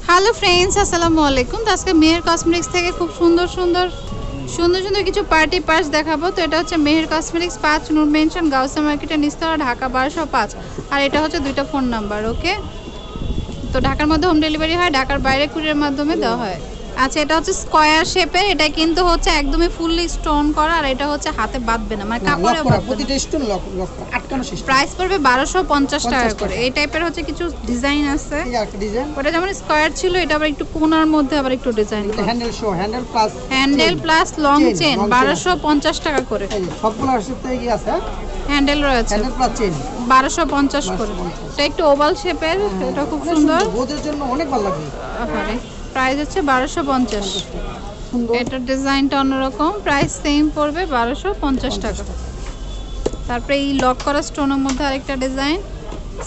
Hello friends, আসসালামু আলাইকুম। তো আজকে মেহের কসমেটিক্স থেকে খুব সুন্দর সুন্দর কিছু পার্টি পার্স দেখাবো। তো এটা হচ্ছে মেহের কসমেটিক্স 5 নূর মেনশন, গাউসিয়া মার্কেটের নিচতলা, ঢাকা 1205। আর এটা হচ্ছে দুইটা ফোন নাম্বার। ওকে, তো ঢাকার মধ্যে হোম ডেলিভারি হয়, ঢাকার বাইরে কুরিয়ার মাধ্যমে দেওয়া হয়। আচ্ছা, এটা হচ্ছে স্কয়ার শেপের, এটা কিন্তু হচ্ছে একদমই ফুললি স্টোন করা, আর এটা হচ্ছে হাতে বাঁধবে না, মানে কাপড়ে প্রতিটা স্টোন লক করা আটকানো সিস্টেম। প্রাইস পড়বে 1250 টাকা করে। এই টাইপের হচ্ছে কিছু ডিজাইন আছে। এই একটা ডিজাইন, ওটা যেমন স্কয়ার ছিল, এটা আবার একটু কোণার মধ্যে আবার একটু design, handle plus long chain 1250 টাকা করে। এই সবগুলোর সাথে কি আছে? হ্যান্ডেল রয়েছে, হ্যান্ডেল প্লাস চেন 1250 করে। এটা একটু ওভাল শেপের, এটা খুব সুন্দর, বোদের জন্য অনেক ভালো লাগে। প্রাইস হচ্ছে 1250। এটার ডিজাইনটা অন্যরকম, প্রাইস সেম পড়বে 1250 টাকা। তারপরে এই লক করা স্টোনের মধ্যে আরেকটা ডিজাইন,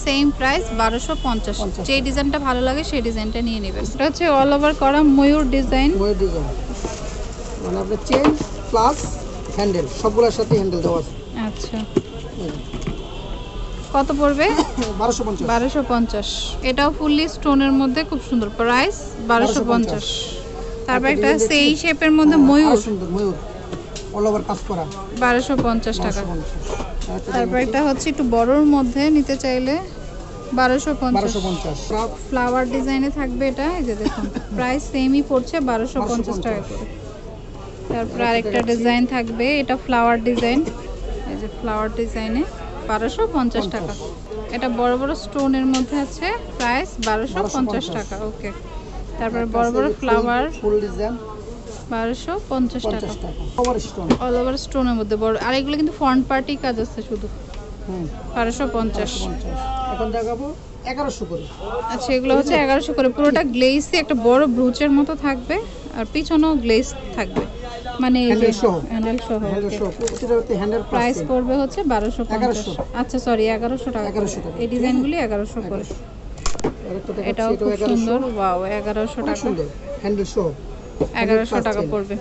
সেম প্রাইস 1250। যে ডিজাইনটা ভালো লাগে সেই ডিজাইনটা নিয়ে নেবেন। এটা হচ্ছে অল ওভার করা ময়ূর ডিজাইন, মানে আপনার চেন প্লাস হ্যান্ডেল সবগুলোর সাথে হ্যান্ডেল দেওয়া আছে। আচ্ছা, কত পড়বে? 1250। এটাও ফুললি স্টোনের মধ্যে খুব সুন্দর, প্রাইস 1250। তারপর একটা সেই শেপের মধ্যে ময়ূর, সুন্দর ময়ূর অল ওভার কাজ করা 1250 টাকা। তারপর একটা হচ্ছে একটু বড়র মধ্যে নিতে চাইলে 1250। ফ্লাওয়ার ডিজাইনে থাকবে এটা, এই যে দেখুন প্রাইস সেমই পড়ছে 1250 টাকা করে। তারপর আরেকটা ডিজাইন থাকবে, এটা ফ্লাওয়ার ডিজাইন, এই যে ফ্লাওয়ার ডিজাইনে 1250 টাকা। এটা বড় বড় স্টোনের মধ্যে আছে, প্রাইস 1250 টাকা। ওকে, তারপর বড় বড় ফ্লাওয়ার ফুল ডিজাইন 1250 টাকা। ওভার স্টোন, অল ওভার স্টোনের মধ্যে বড়, আর এগুলো কিন্তু ফ্রন্ট পার্টি কাজ আছে শুধু। 1250। এখন দেখাবো 1100 করে। আচ্ছা, এগুলো হচ্ছে 1100 করে। পুরোটা গ্লেসি, একটা বড় ব্রুচের মতো থাকবে, আর পিছনেও গ্লেস থাকবে, মানে হ্যান্ডেল সহ। প্রতিটাতে হ্যান্ডেল প্রাইস পড়বে হচ্ছে 1250। আচ্ছা সরি, 1100 টাকা। এই ডিজাইনগুলি 1100 করে। এটাও খুব সুন্দর, ওয়াও, 1100 টাকা। হ্যান্ডেল সহ 1100 টাকা পড়বে।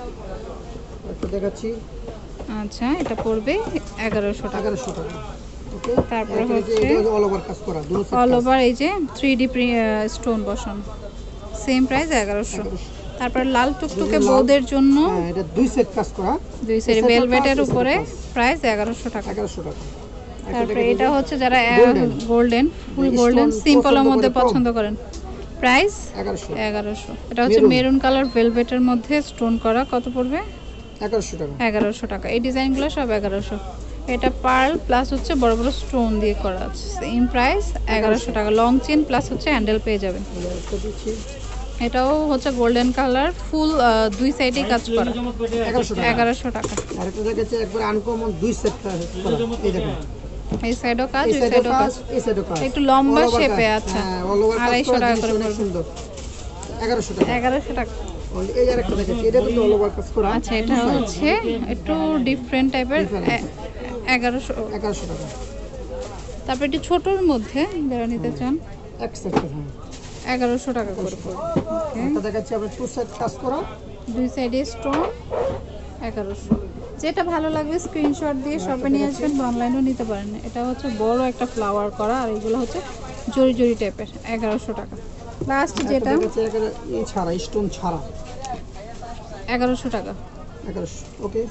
একটা দেখাচ্ছি, আচ্ছা, এটা পড়বে 1100 টাকা। ওকে। তারপর হচ্ছে অল ওভার কাজ করা, অল ওভার এই যে 3D স্টোন বসানো, সেম প্রাইস 1100। তারপর লাল টুকটুকে বৌদের জন্য, এটা দুই সেট কাজ করা, দুই সেট ভেলভেটের উপরে, প্রাইস 1100 টাকা। তারপরে এটা হচ্ছে যারা গোল্ডেন, ফুল গোল্ডেন সিম্পলের মধ্যে পছন্দ করেন, প্রাইস 1100। এটা হচ্ছে মেরুন কালার ভেলভেটের মধ্যে স্টোন করা, কত পড়বে? 1100 টাকা। এই ডিজাইনগুলো সব 1100। এটা পার্ল প্লাস হচ্ছে বড় বড় স্টোন দিয়ে করা আছে, সেম প্রাইস 1100 টাকা। লং চেন প্লাস হচ্ছে হ্যান্ডেল পেয়ে যাবেন। এটাও হচ্ছে গোল্ডেন কালার, ফুল দুই সাইডে কাজ করা, 1100 টাকা। আরেকটা দেখাচ্ছি একবার আনকমন দুই সেট করা, এই দেখুন এই সাইডও কাজ, এই সাইডও কাজ, এই সাইডও কাজ, একটু লম্বা শেপে। আচ্ছা, 250 টাকা করে পড়বে। সুন্দর 1100 টাকা। 1100 টাকা। এই আরেকটা দেখাচ্ছি, এটা কিন্তু অল ওভার কাজ করা। আচ্ছা, এটা হচ্ছে একটু ডিফারেন্ট টাইপের, 1100 টাকা। তারপর একটু ছোটর মধ্যে যারা নিতে চান, এক সেট 1100 টাকা করে পড়বে। ওকে, এটা দেখাচ্ছি আমরা টু সেট কাজ করা, দুই সাইডে স্টোন, 1100। যেটা ভালো লাগবে স্ক্রিনশট দিয়ে শপে নিয়ে আসবেন বা অনলাইনেও নিতে পারেন। এটা হচ্ছে বড় একটা ফ্লাওয়ার করা, আর এগুলো হচ্ছে জরি জরি টাইপের, 1100 টাকা। লাস্ট যেটা এই ছাড়া স্টোন ছাড়া 1100 টাকা। 1100। ওকে,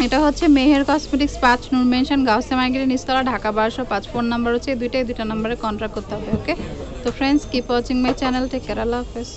এটা হচ্ছে মেহের কসমেটিক্স 5 নূর মেনশন, গাউসিয়া মার্কেটের নিচতলা, ঢাকা 1205। ফোন নাম্বার হচ্ছে এই দুইটা নাম্বারে কন্ট্যাক্ট করতে হবে। ওকে, তো friends, keep watching my channel, take care, আল্লাহ হাফেজ।